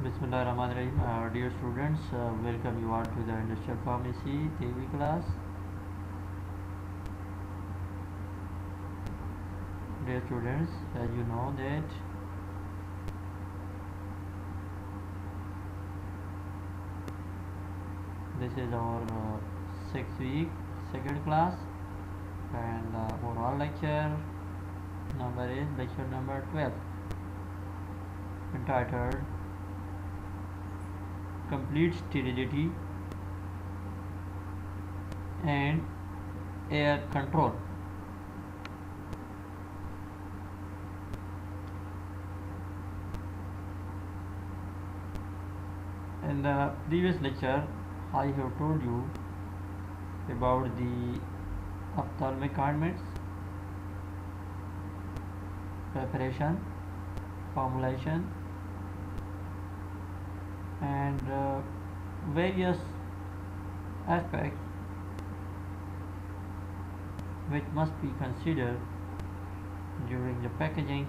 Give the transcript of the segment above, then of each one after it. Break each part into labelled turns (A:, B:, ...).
A: Bismillahirrahmanirrahim. Dear students, welcome you all to the Industrial Pharmacy theory class. Dear students, as you know that this is our 6th week, second class, and overall lecture number is lecture number 12, entitled Complete Sterility and Air Control. In the previous lecture, I have told you about the ophthalmic ointments, preparation, formulation, and various aspects which must be considered during the packaging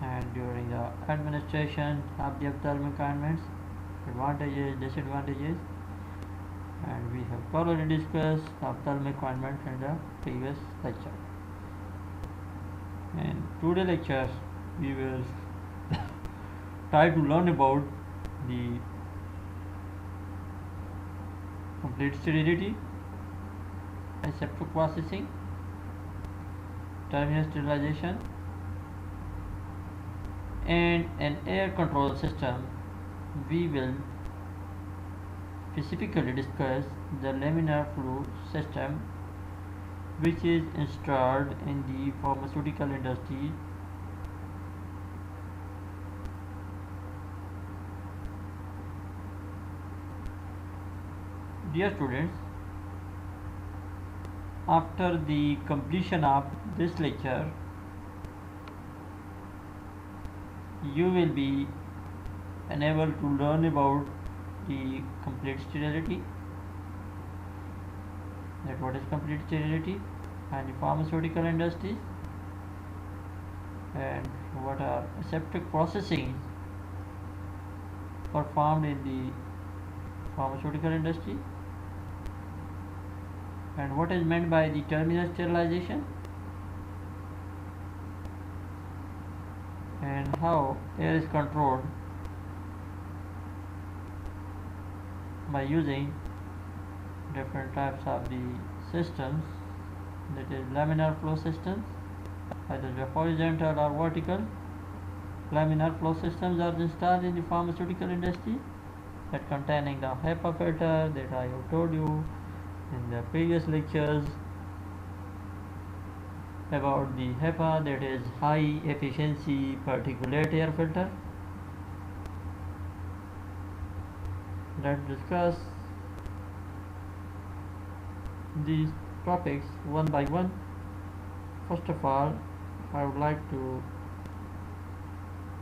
A: and during the administration of the ophthalmic ointments, advantages, disadvantages, and we have thoroughly discussed ophthalmic ointments in the previous lecture. In today's lecture, we will try to learn about the complete sterility, aseptic processing, terminal sterilization, and an air control system. We will specifically discuss the laminar flow system which is installed in the pharmaceutical industry. Dear students, after the completion of this lecture, you will be enabled to learn about the complete sterility, that what is complete sterility and the pharmaceutical industry, and what are aseptic processing performed in the pharmaceutical industry, and what is meant by the terminal sterilization, and how air is controlled by using different types of the systems, that is laminar flow systems, either the horizontal or vertical. Laminar flow systems are installed in the pharmaceutical industry, that containing the HEPA filter that I have told you in the previous lectures about the HEPA, that is high efficiency particulate air filter. Let's discuss these topics one by one. First of all, I would like to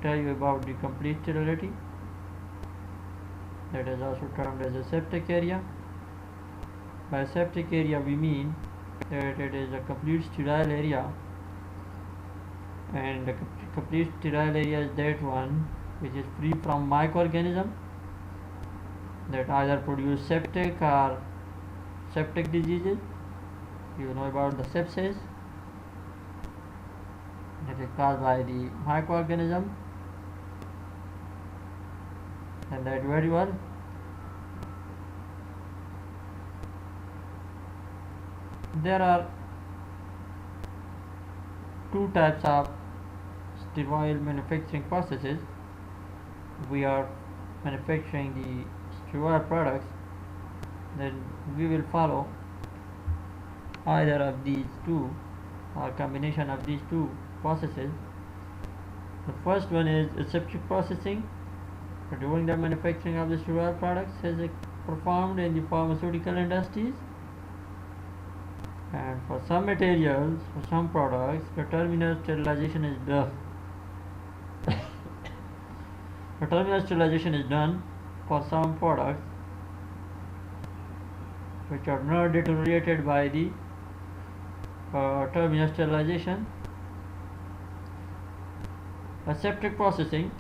A: tell you about the complete sterility, that is also termed as aseptic area. By aseptic area we mean that it is a complete sterile area, and the complete sterile area is that one which is free from microorganism that either produce septic or septic diseases. You know about the sepsis, that is caused by the microorganism, and that very well. There are two types of sterile manufacturing processes. We are manufacturing the sterile products, then we will follow either of these two or combination of these two processes. The first one is aseptic processing. During the manufacturing of the sterile products is performed in the pharmaceutical industries, and for some materials, for some products, the terminal sterilization is done. The terminal sterilization is done for some products which are not deteriorated by the terminal sterilization, Aseptic processing,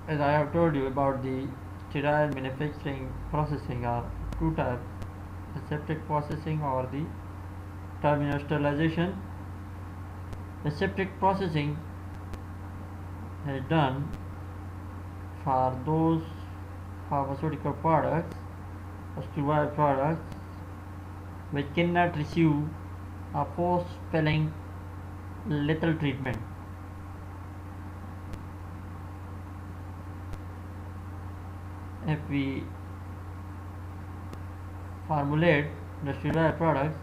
A: as I have told you about the sterile manufacturing processing, are two types: aseptic processing or the terminal sterilization. Aseptic processing is done for those pharmaceutical products or sterile products which cannot receive a post-filling lethal treatment. If we formulate the sterile products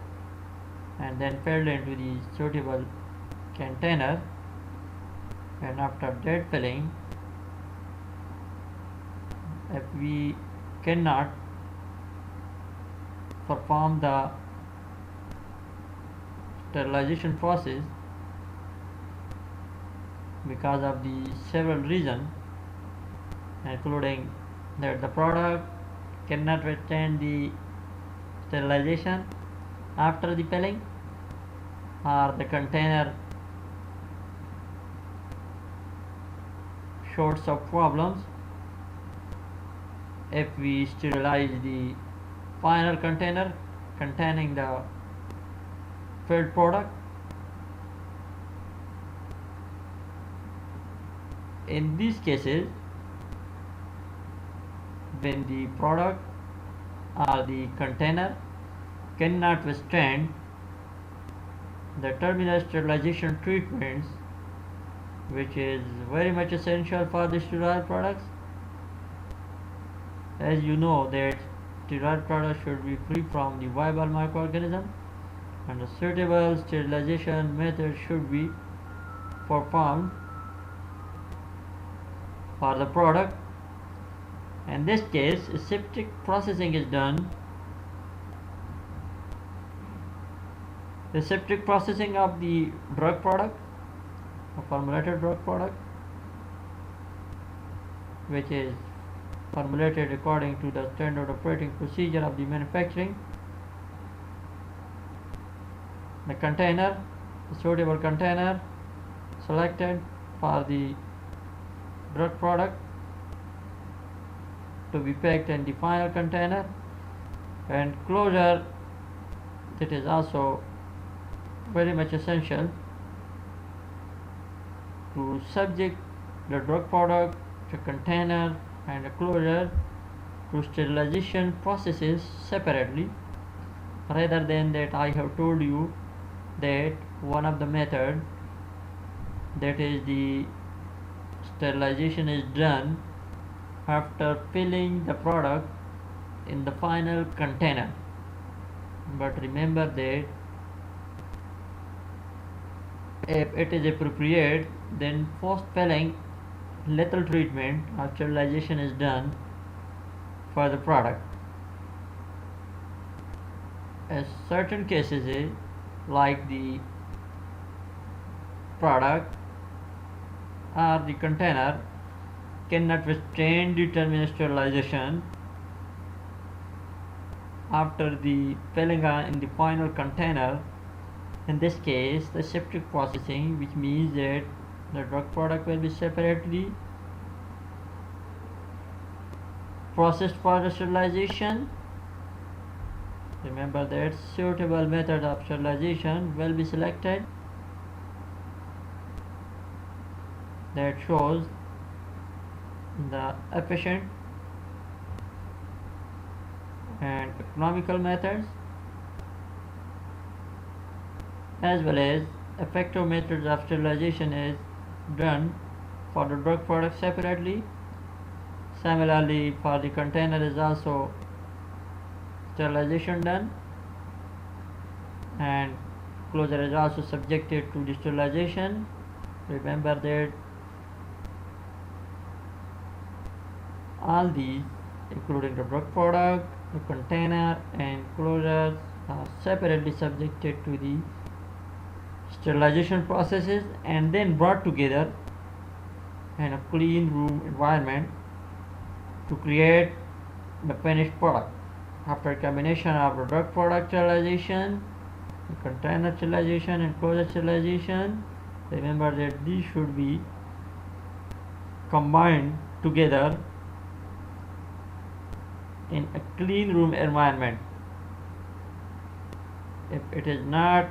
A: and then filled into the suitable container, and after that filling, if we cannot perform the sterilization process because of the several reasons, including that the product cannot withstand the sterilization after the filling, or the container shows some problems. If we sterilize the final container containing the filled product, in these cases, when the product or the container cannot withstand the terminal sterilization treatments, which is very much essential for the sterile products. As you know that sterile products should be free from the viable microorganisms, and a suitable sterilization method should be performed for the product. In this case, aseptic processing is done. Aseptic processing of the drug product, a formulated drug product, which is formulated according to the standard operating procedure of the manufacturing. The container, the suitable container selected for the drug product to be packed in the final container, and closure, that is also very much essential to subject the drug product, the container and the closure to sterilization processes separately, rather than that I have told you that one of the method, that is the sterilization is done after filling the product in the final container. But remember that if it is appropriate, then post filling lethal treatment or sterilization is done for the product. In certain cases, like the product or the container cannot withstand the terminal sterilization after the filling in the final container. In this case, the aseptic processing, which means that the drug product will be separately processed for the sterilization. Remember that suitable method of sterilization will be selected that shows the efficient and economical methods, as well as effective methods of sterilization is done for the drug product separately. Similarly, for the container is also sterilization done, and closure is also subjected to the sterilization. Remember that all these, including the drug product, the container and closures, are separately subjected to the sterilization processes and then brought together in a clean room environment to create the finished product. After a combination of the drug product sterilization, the container sterilization and closure sterilization, Remember that these should be combined together in a clean room environment. If it is not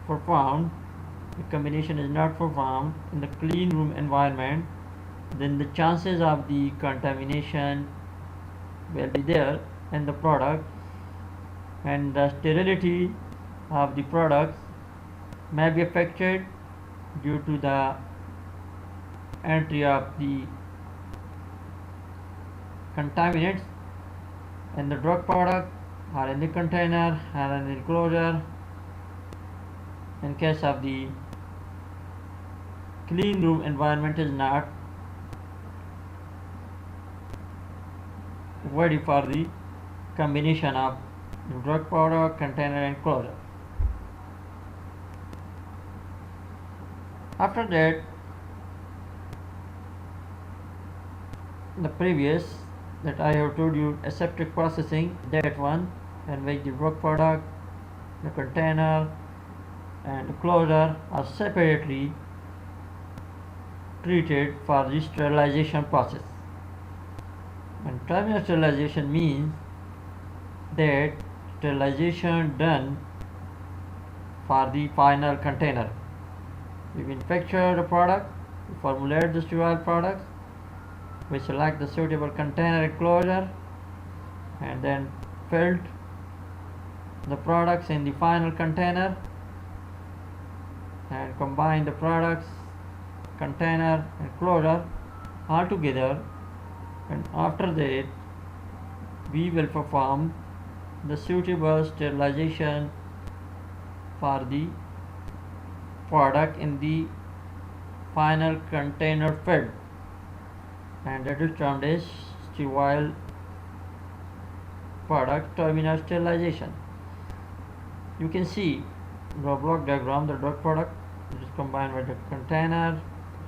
A: performed, the combination is not performed in the clean room environment, then the chances of the contamination will be there in the product, and the sterility of the products may be affected due to the entry of the contaminants in the drug product or in the container or in the enclosure. In case of the clean room environment is not ready for the combination of drug product, container and enclosure. After that, the previous that I have told you, aseptic processing, that one, in which the drug product, the container and the closure are separately treated for the sterilization process. And terminal sterilization means that sterilization done for the final container. We manufacture the product, we formulate the sterile products, we select the suitable container enclosure, and then filled the products in the final container and combine the products, container and closure all together, and after that we will perform the suitable sterilization for the product in the final container filled, and that is termed as sterile product terminal sterilization. You can see the block diagram, the drug product is combined with the container,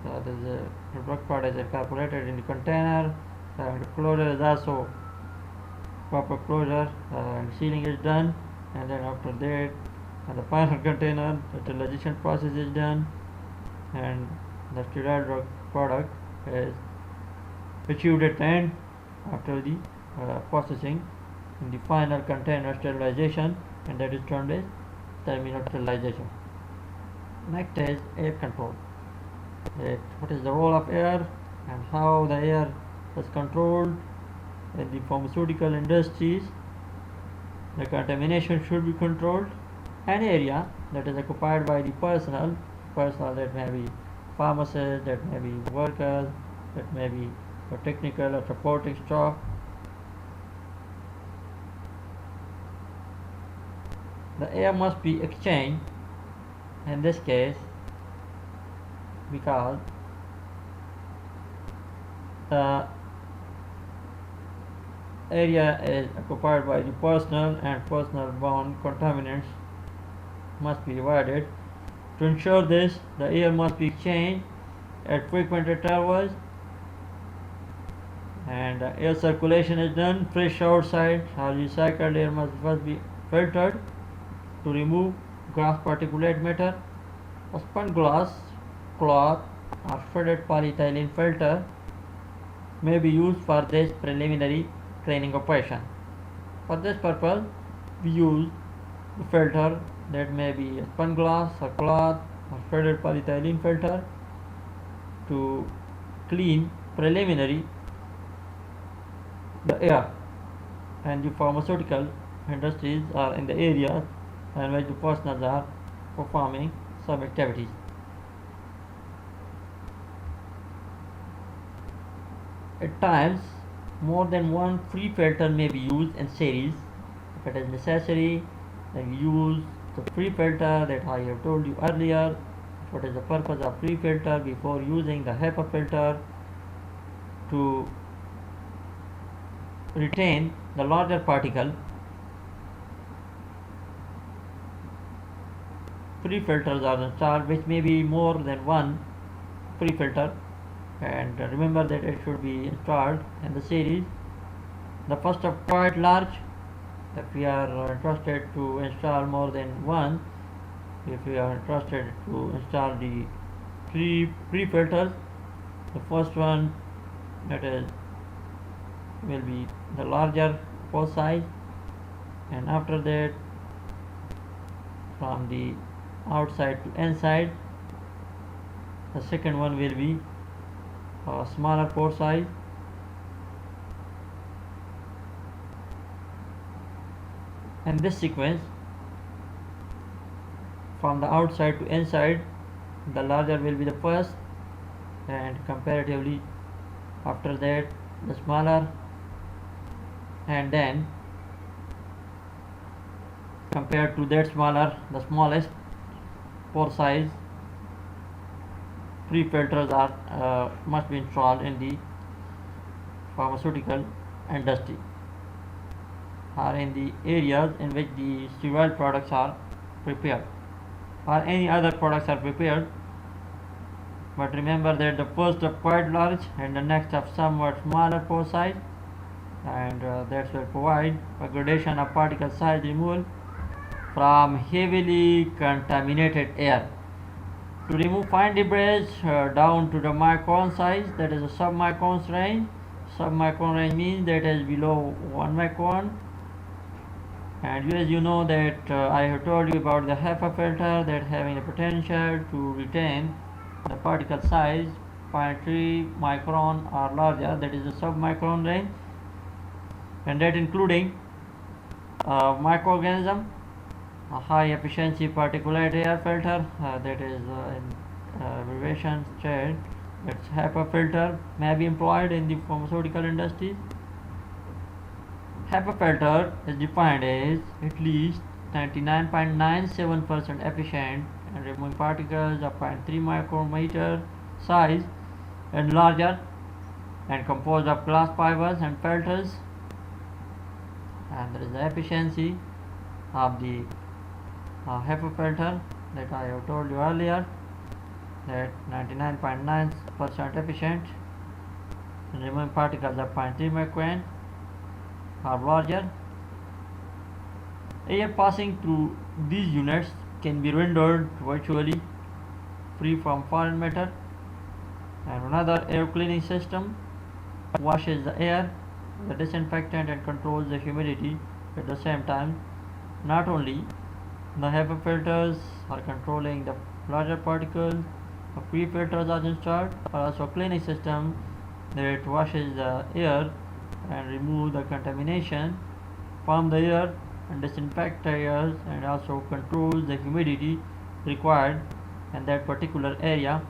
A: so the drug product is incorporated in the container, and the closure is also proper closure, and sealing is done, and then after that the final container, the sterilization process is done, and the sterile drug product is achieved at the end after the processing in the final container sterilization, and that is termed as terminal sterilization. Next is air control. What is the role of air and how the air is controlled in the pharmaceutical industries. The contamination should be controlled. An area that is occupied by the personnel that may be pharmacists, that may be workers, that may be a technical or supporting staff. The air must be exchanged in this case because the area is occupied by the personal, and personal bound contaminants must be avoided. To ensure this, the air must be exchanged at frequent intervals, and air circulation is done. Fresh outside or recycled air must first be filtered to remove gross particulate matter. A spun glass, cloth or threaded polyethylene filter may be used for this preliminary cleaning operation. For this purpose, we use the filter that may be a spun glass or cloth or threaded polyethylene filter to clean preliminary the air, and the pharmaceutical industries are in the areas in which the personnel are performing some activities. At times, more than one free filter may be used in series. If it is necessary, then use the free filter that I have told you earlier. What is the purpose of free filter before using the HEPA filter? To retain the larger particle. Free filters are installed, which may be more than one free filter, and remember that it should be installed in the series. The first are quite large. If we are interested to install more than one, if we are interested to install the three pre-filters. The first one, that is, will be the larger pore size, and after that, from the outside to inside, the second one will be a smaller pore size. In this sequence, from the outside to inside, the larger will be the first, and comparatively after that the smaller, and then compared to that smaller, the smallest pore size pre-filters are must be installed in the pharmaceutical industry or in the areas in which the sterile products are prepared or any other products are prepared. But remember that the first are quite large and the next are somewhat smaller pore size, and that will provide a gradation of particle size removal from heavily contaminated air. To remove fine debris down to the micron size, that is a sub-micron range. Sub-micron range means that is below 1 micron. And as you know that I have told you about the HEPA filter that having the potential to retain the particle size 0.3 micron or larger, that is the sub-micron range, and that including microorganism, a high efficiency particulate air filter, that is in abbreviation said that HEPA filter may be employed in the pharmaceutical industry. HEPA filter is defined as at least 99.97% efficient and removing particles of 0.3 micrometer size and larger, and composed of glass fibers and filters. And there is the efficiency of the HEPA filter that I have told you earlier, that 99.9% efficient and removing particles of 0.3 micron or larger. Air passing through these units can be rendered virtually free from foreign matter, and another air cleaning system washes the air, the disinfectant, and controls the humidity at the same time. Not only the HEPA filters are controlling the larger particles, the pre-filters are installed, but also a cleaning system that washes the air and remove the contamination from the air and disinfect the air, and also controls the humidity required in that particular area.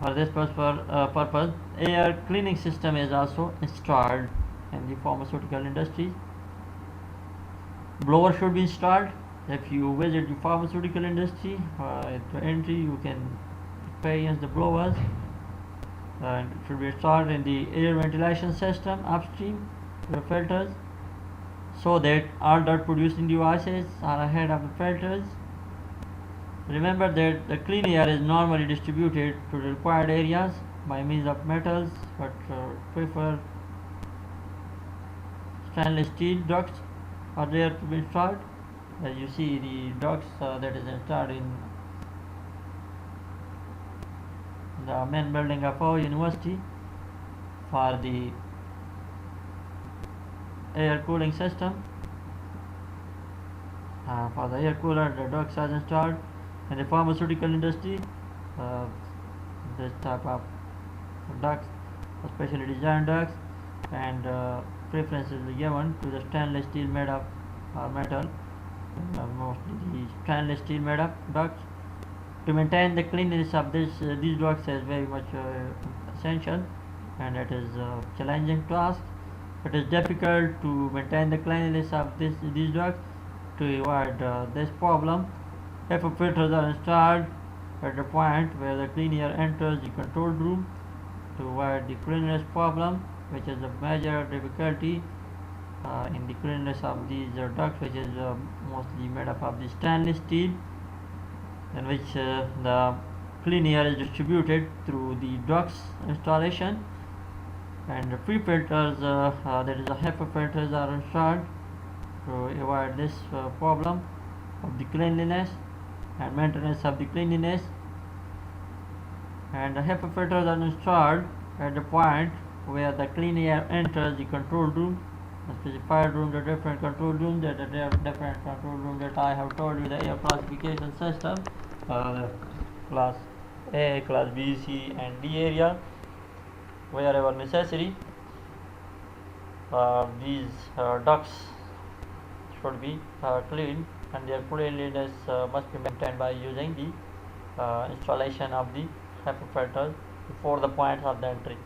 A: For this purpose, air cleaning system is also installed in the pharmaceutical industry. Blower should be installed. If you visit the pharmaceutical industry, at the entry you can experience the blowers, and it should be installed in the air ventilation system upstream to the filters, so that all dirt producing devices are ahead of the filters. Remember that the clean air is normally distributed to the required areas by means of metals, but prefer stainless steel ducts are there to be installed. As you see, the ducts that is installed in the main building of our university for the air cooling system. For the air cooler, the ducts are installed. In the pharmaceutical industry, this type of ducts, especially designed ducts, and preference is given to the stainless steel made of metal, mostly the stainless steel made of ducts. To maintain the cleanliness of these ducts is very much essential, and it is a challenging task. It is difficult to maintain the cleanliness of these ducts. To avoid this problem, HEPA filters are installed at the point where the clean air enters the control room to avoid the cleanliness problem, which is a major difficulty in the cleanliness of these ducts, which is mostly made up of the stainless steel, in which the clean air is distributed through the ducts installation, and the free filters, that is the HEPA filters, are installed to avoid this problem. of the cleanliness and maintenance of the cleanliness, and the HEPA filters are installed at the point where the clean air enters the control room. The specified room, the different control rooms, that the different control room that I have told you, the air classification system, class A, class B, C and D area. Wherever necessary, these ducts should be cleaned, and their cleanliness must be maintained by using the installation of the HEPA filters before the points of the entry.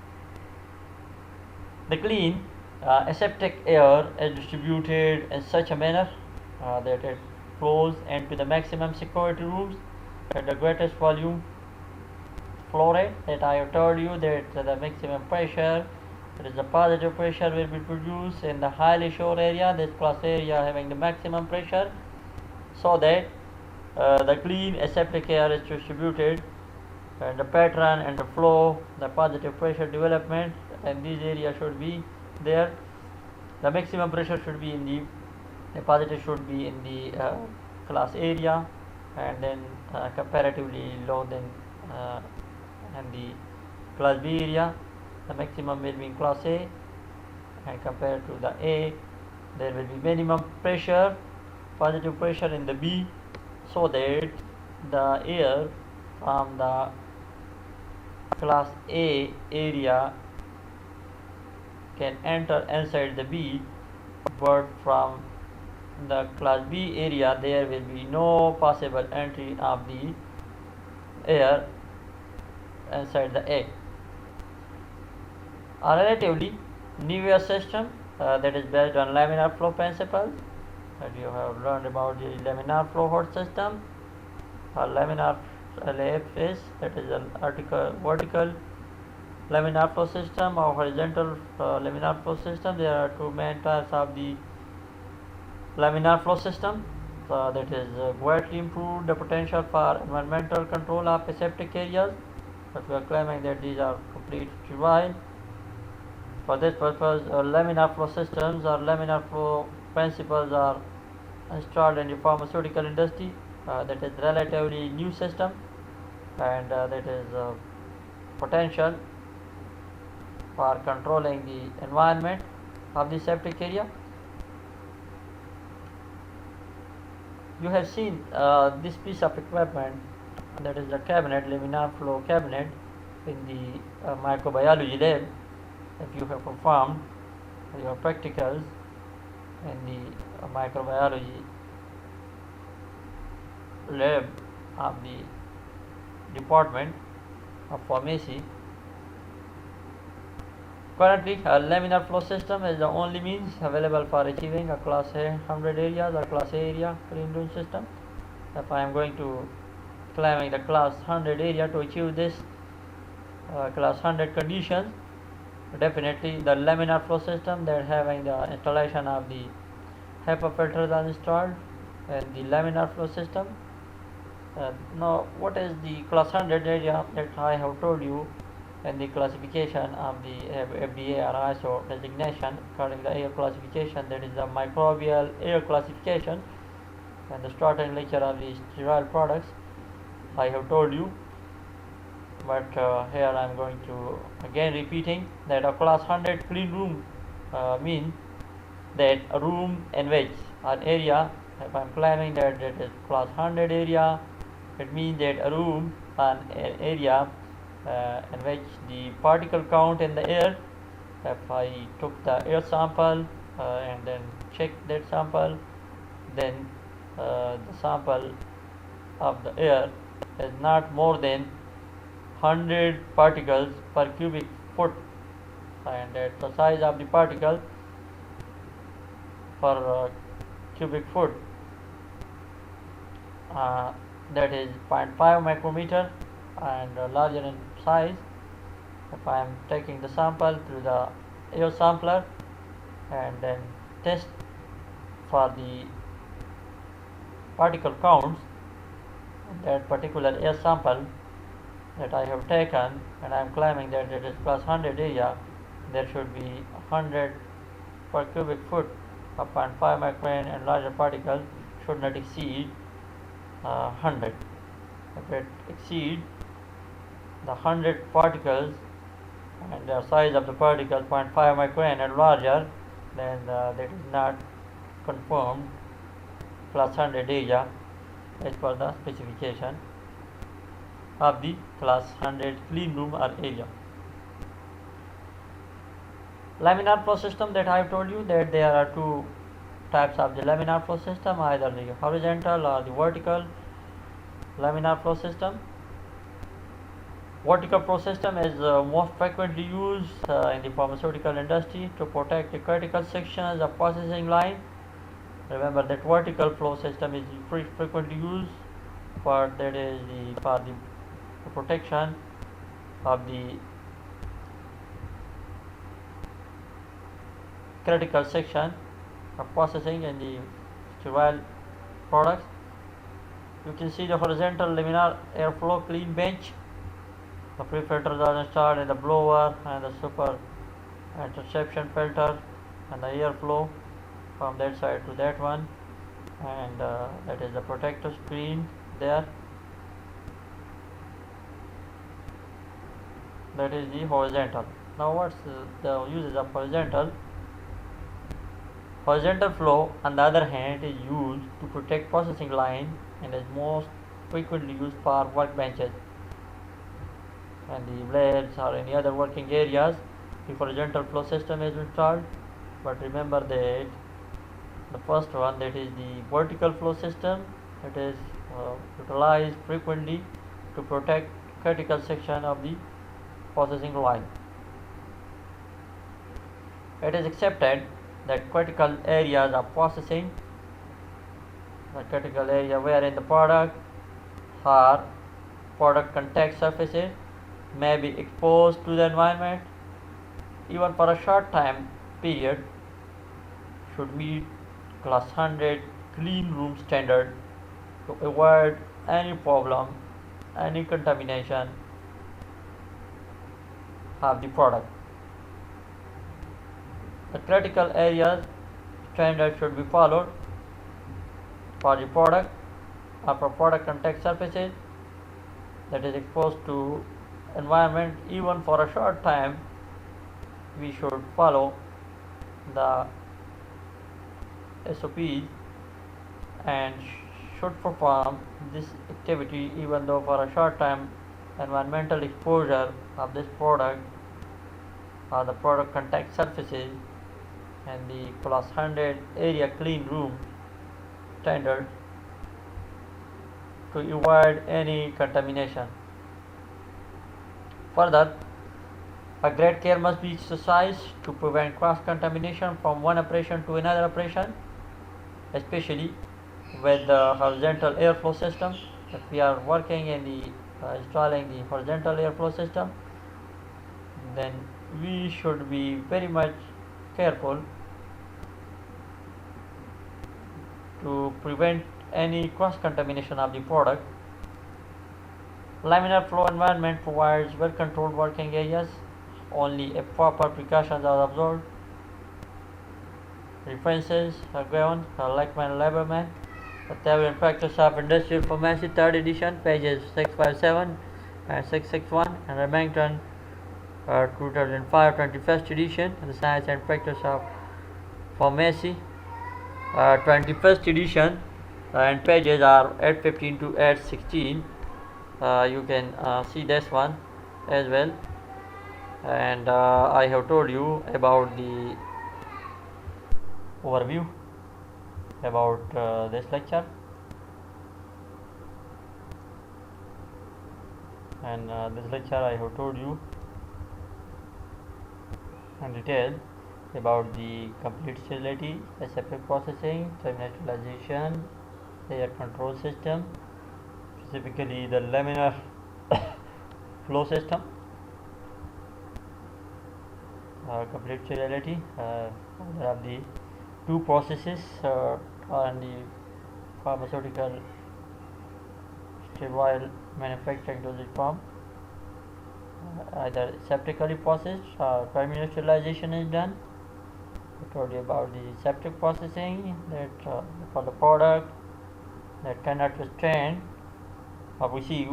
A: The clean aseptic air is distributed in such a manner that it flows into the maximum security rooms at the greatest volume flow rate that I have told you, that the maximum pressure, that is the positive pressure, will be produced in the highly shored area, this class area having the maximum pressure, so that the clean aseptic air is distributed, and the pattern and the flow, the positive pressure development, and these areas should be there. The maximum pressure should be in the positive should be in the class area, and then comparatively low than in the class B area. The maximum will be in class A, and compared to the A, there will be minimum pressure, positive pressure in the B, so that the air from the class A area can enter inside the B, but from the class B area there will be no possible entry of the air inside the A. A relatively newer system that is based on laminar flow principles, that you have learned about the laminar flow hood system. Laminar LAFS, that is an vertical laminar flow system or horizontal laminar flow system. There are two main types of the laminar flow system. That is greatly improved the potential for environmental control of aseptic areas, but we are claiming that these are complete sterile. For this purpose, laminar flow systems or laminar flow principles are installed in the pharmaceutical industry. That is relatively new system, and that is potential for controlling the environment of the septic area. You have seen this piece of equipment, that is the cabinet, laminar flow cabinet, in the microbiology lab. If you have performed your practicals in the microbiology lab of the department of pharmacy. Currently, a laminar flow system is the only means available for achieving a class A 100 areas or class A area clean room system. If I am going to claiming the class 100 area to achieve this class 100 conditions, definitely the laminar flow system that having the installation of the HEPA filters are installed and the laminar flow system. Now, what is the class 100 area that I have told you, and the classification of the FDA or ISO designation according to the air classification, that is the microbial air classification, and the starting lecture of the sterile products I have told you. But here I am going to again repeating that a class 100 clean room means that a room in which an area, if I am claiming that it is class 100 area, it means that a room, an area in which the particle count in the air, if I took the air sample and then checked that sample, then the sample of the air is not more than 100 particles per cubic foot, and that's the size of the particle per cubic foot, that is 0.5 micrometer, and larger in size. If I am taking the sample through the air sampler and then test for the particle counts in that particular air sample that I have taken, and I am claiming that it is plus 100 area, there should be 100 per cubic foot of 0.5 micron, and larger particles should not exceed 100. If it exceeds the 100 particles and the size of the particle 0.5 micron and larger, then that is not confirmed class 100 area as per the specification of the class 100 clean room or area. Laminar flow system, that I have told you that there are two types of the laminar flow system, either the horizontal or the vertical laminar flow system. Vertical flow system is most frequently used in the pharmaceutical industry to protect the critical sections of processing line. Remember that vertical flow system is frequently used for the protection of the critical section of processing in the sterile products. You can see the horizontal laminar airflow clean bench. The pre-filters are installed in the blower and the super interception filter, and the airflow from that side to that one, and that is the protective screen there. That is the horizontal. Now what's the uses of horizontal? Horizontal flow, on the other hand, is used to protect processing line and is most frequently used for workbenches and the labs or any other working areas. The horizontal flow system is installed, but remember that the first one, that is the vertical flow system, it is utilized frequently to protect critical section of the processing line. It is accepted that critical areas of processing, the critical area wherein the product or product contact surfaces may be exposed to the environment even for a short time period, should meet class 100 clean room standard to avoid any problem, any contamination of the product. The critical areas standard should be followed for the product or for product contact surfaces that is exposed to environment even for a short time. We should follow the SOPs and should perform this activity even though for a short time environmental exposure of this product or the product contact surfaces and the class 100 area clean room standard to avoid any contamination. Further, a great care must be exercised to prevent cross-contamination from one operation to another operation, especially with the horizontal airflow system. If we are working in the installing the horizontal airflow system, then we should be very much careful to prevent any cross-contamination of the product. Laminar flow environment provides well-controlled working areas. Only if proper precautions are observed. References are given: Lackman Laberman, The Theory and Practice of Industrial Pharmacy, 3rd edition, pages 657 and 661, and Remington, 2005, 21st edition, The Science and Practice of Pharmacy, 21st edition, and pages are 815 to 816. You can see this one as well. And I have told you about the overview about this lecture, and this lecture I have told you in detail about the complete sterility, aseptic processing, terminalization, air control system, specifically the laminar flow system, complete sterility. There are the two processes on the pharmaceutical sterile manufacturing dosage form, either septically processed or primary sterilization is done. I told you about the septic processing, that for the product that cannot withstand or receive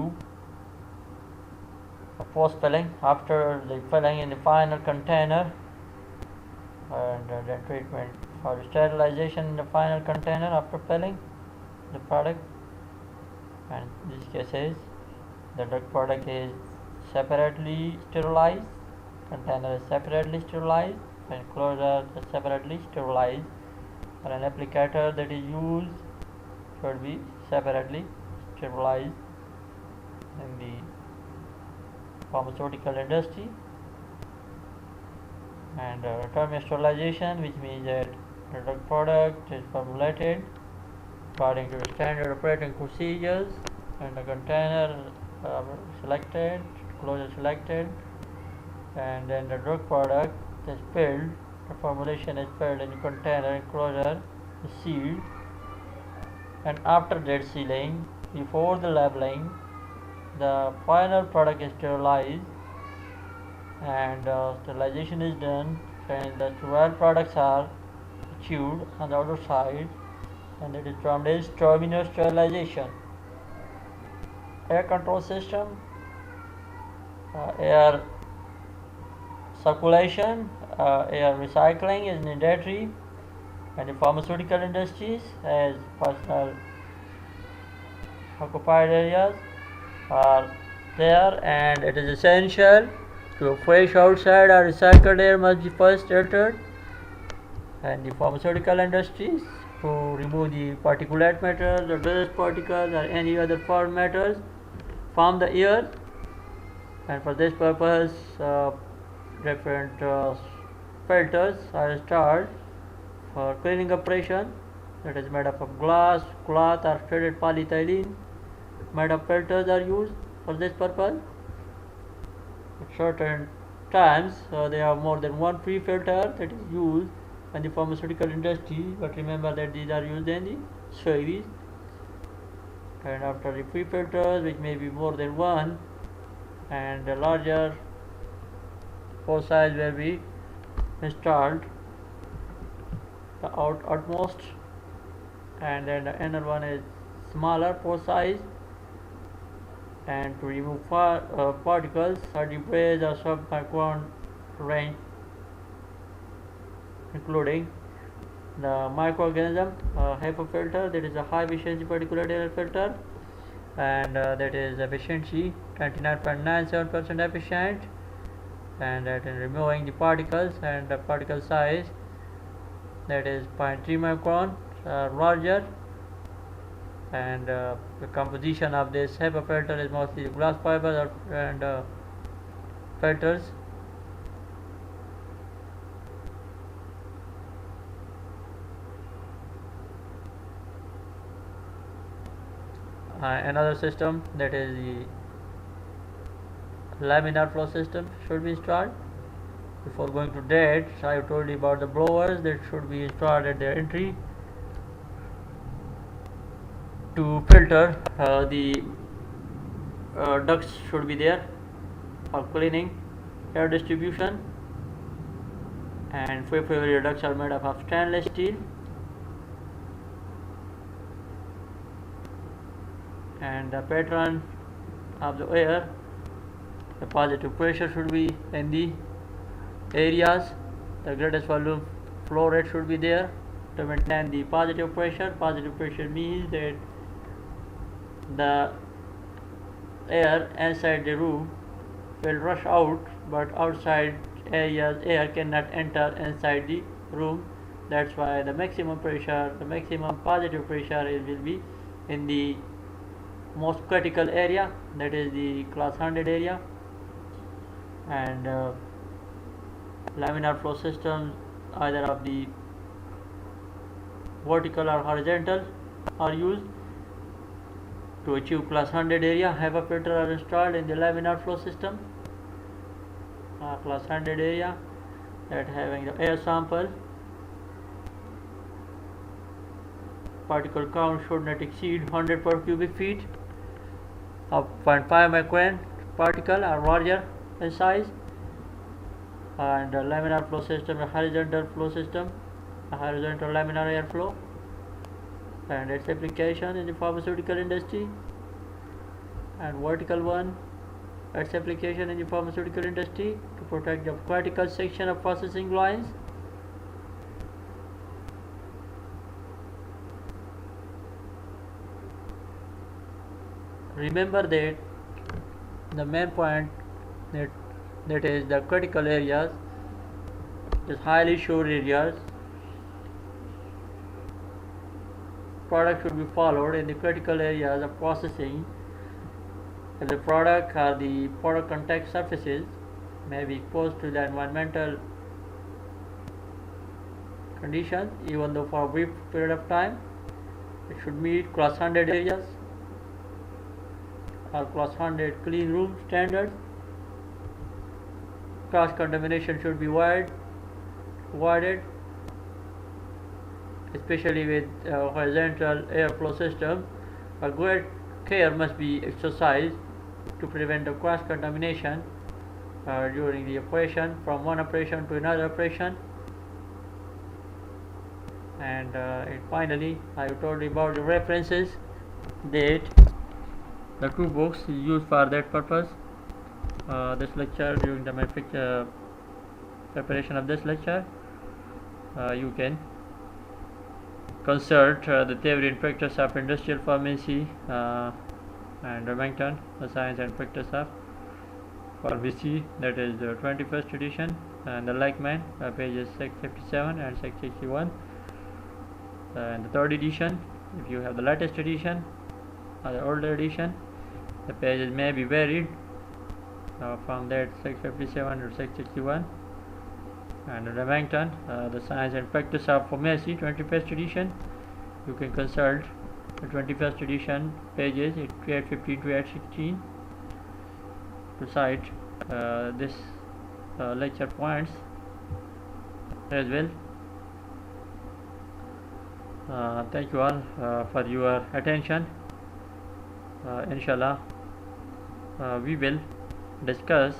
A: a post filling after the filling in the final container, and then treatment for sterilization in the final container after filling the product. And in these cases the drug product is separately sterilized, container is separately sterilized, and closure is separately sterilized, and an applicator that is used should be separately sterilized in the pharmaceutical industry. And term sterilization, which means that the drug product is formulated according to standard operating procedures, and the container selected, closure selected, and then the drug product is filled, the formulation is filled in the container, and closure is sealed. And after that sealing, before the labeling, the final product is sterilized, and sterilization is done, and the sterile products are chewed on the outer side, and it is termed as terminal sterilization. Air control system, air circulation, air recycling is mandatory, and the pharmaceutical industries as personal occupied areas are there, and it is essential to fresh outside or recycled air must be first entered, and the pharmaceutical industries to remove the particulate matter, the dust particles, or any other foreign matters from the air. And for this purpose, different filters are installed for cleaning operation, that is made up of glass, cloth, or threaded polyethylene. Made up filters are used for this purpose. At certain times, there are more than one free filter that is used in the pharmaceutical industry, but remember that these are used in the series. And after the free filters, which may be more than one, and the larger pore size will be installed, the outmost, and then the inner one is smaller pore size. And to remove particles or debris or submicron range, including the microorganism, HEPA filter, that is a high efficiency particulate air filter, and that is efficiency 99.97% efficient, and that in removing the particles, and the particle size that is 0.3 micron larger. And the composition of this HEPA filter is mostly glass fibers and filters. Another system, that is the laminar flow system, should be installed. Before going to that, I have told you about the blowers that should be installed at their entry to filter. The ducts should be there for cleaning air distribution, and favorite ducts are made up of stainless steel. And the pattern of the air, the positive pressure should be in the areas, the greatest volume flow rate should be there to maintain the positive pressure. Positive pressure means that the air inside the room will rush out, but outside areas air cannot enter inside the room. That's why the maximum pressure, the maximum positive pressure will be in the most critical area, that is the class 100 area. And laminar flow systems, either of the vertical or horizontal, are used to achieve class 100 area. HEPA filter are installed in the laminar flow system. Class 100 area, that having the air sample, particle count should not exceed 100 per cubic feet of 0.5 micron particle or larger in size. And the laminar flow system, a horizontal flow system, a horizontal laminar air flow. and its application in the pharmaceutical industry, and vertical one, its application in the pharmaceutical industry to protect the critical section of processing lines. Remember that the main point that is the critical areas, is highly sure areas. Product should be followed in the critical areas of processing. If the product or the product contact surfaces may be exposed to the environmental conditions, even though for a brief period of time, it should meet class 100 areas or class 100 clean room standards. Cross contamination should be avoided, especially with horizontal airflow system. A great care must be exercised to prevent the cross contamination during the operation, from one operation to another operation. And finally, I told you about the references that the two books used for that purpose. This lecture, during the preparation of this lecture, you can consult the theory and practice of industrial pharmacy and Remington, the science and practice of pharmacy, that is the 21st edition, and the Lakeman, pages 657 and 661, and the third edition. If you have the latest edition or the older edition, the pages may be varied from that 657 to 661. And the Remington, the science and practice of pharmacy, 21st edition, you can consult the 21st edition pages 815 to 816 to cite this lecture points as well. Thank you all for your attention. Inshallah, we will discuss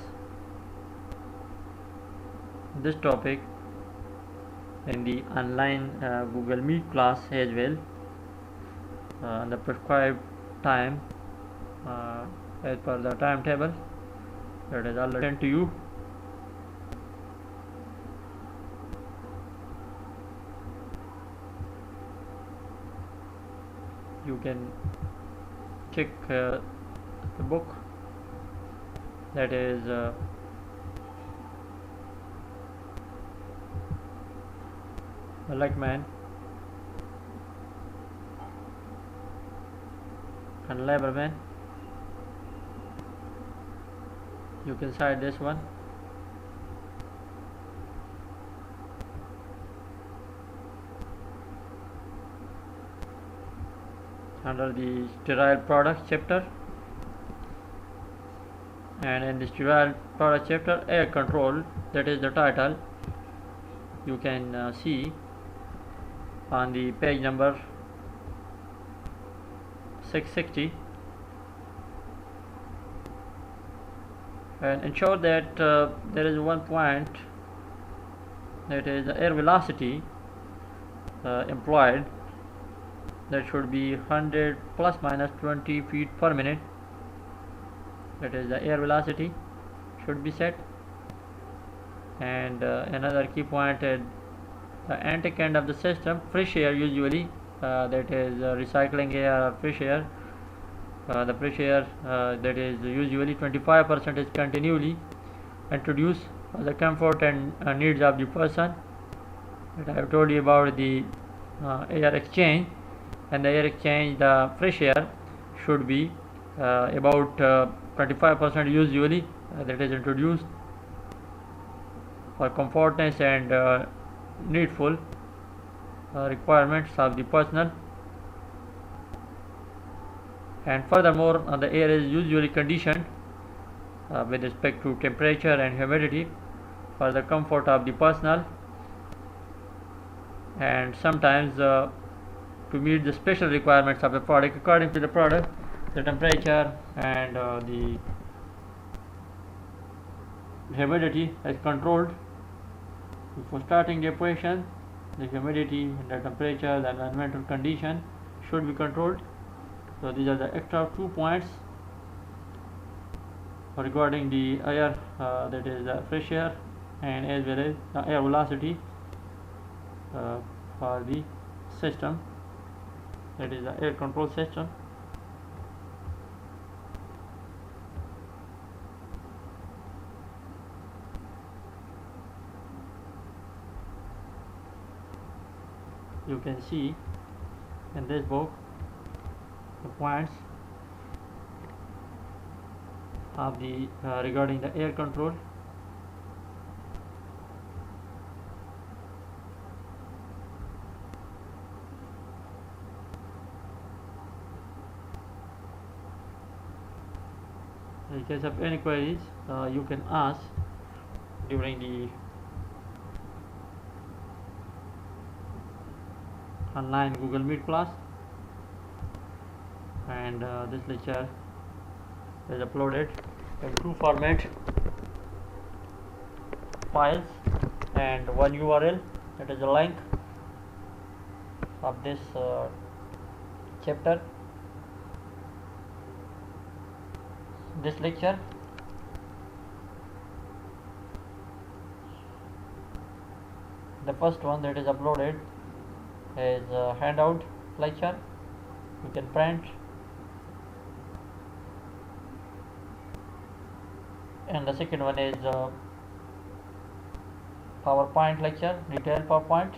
A: this topic in the online Google Meet class as well, the prescribed time as per the timetable that is already sent to you. You can check the book, that is Lakeman and Laberman. You can cite this one. Under the sterile products chapter, and in the sterile product chapter, air control, that is the title, you can see on the page number 660, and ensure that there is one point, that is the air velocity employed, that should be 100 plus minus 20 feet per minute. That is the air velocity should be set. And another key point is the intake end of the system, fresh air usually, that is recycling air or fresh air. The fresh air that is usually 25% is continually introduced for the comfort and needs of the person. That I have told you about the air exchange, and the air exchange, the fresh air should be about 25% usually that is introduced for comfortness and needful requirements of the personnel. And furthermore, the air is usually conditioned with respect to temperature and humidity for the comfort of the personnel, and sometimes to meet the special requirements of the product. According to the product, the temperature and the humidity is controlled. Before starting the operation, the humidity, the temperature, the environmental condition should be controlled. So these are the extra 2 points regarding the air, that is the fresh air, and as well as the air velocity for the system, that is the air control system. You can see in this book the points of the regarding the air control. In case of any queries, you can ask during the online Google Meet class, and this lecture is uploaded in two format files and one URL, that is a link of this chapter. This lecture the first one that is uploaded is a handout lecture. You can print, and the second one is PowerPoint lecture, detailed PowerPoint,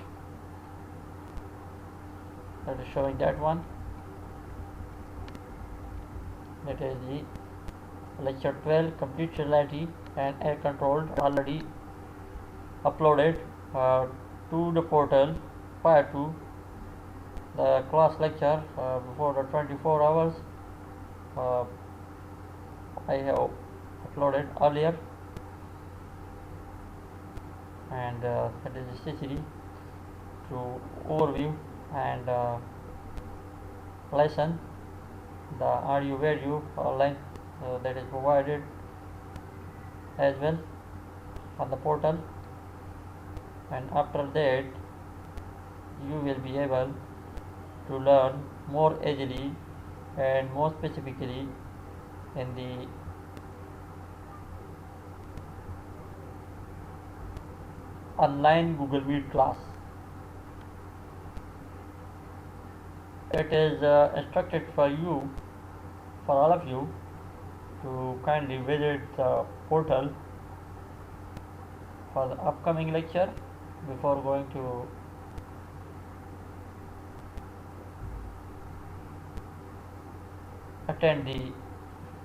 A: that is showing that one. That is the lecture 12, complete sterility and air controlled, already uploaded to the portal prior to the class lecture, before the 24 hours. I have uploaded earlier, and that is necessary to overview and lesson the audio video link that is provided as well on the portal, and after that you will be able to learn more easily and more specifically in the online Google Meet class. It is instructed for you, for all of you, to kindly visit the portal for the upcoming lecture before going to attend the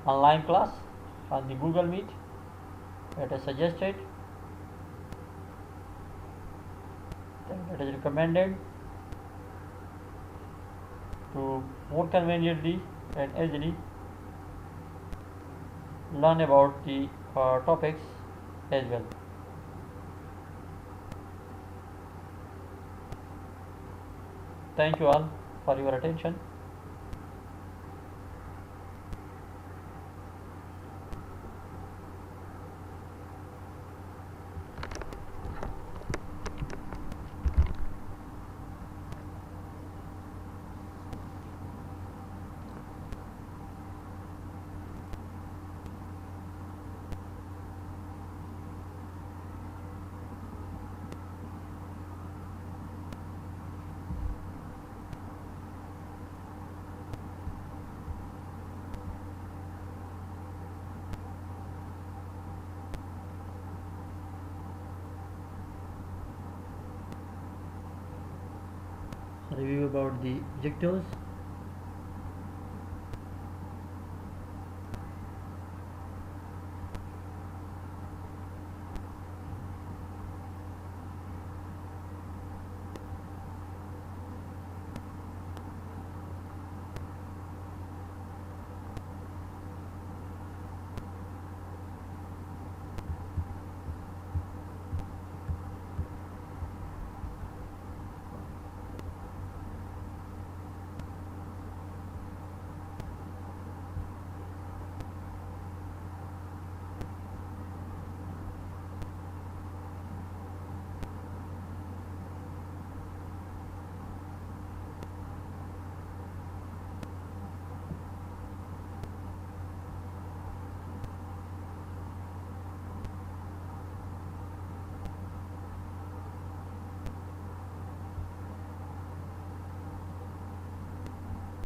A: online class on the Google Meet. It is suggested, it is recommended to more conveniently and easily learn about the topics as well. Thank you all for your attention. Review about the objectives.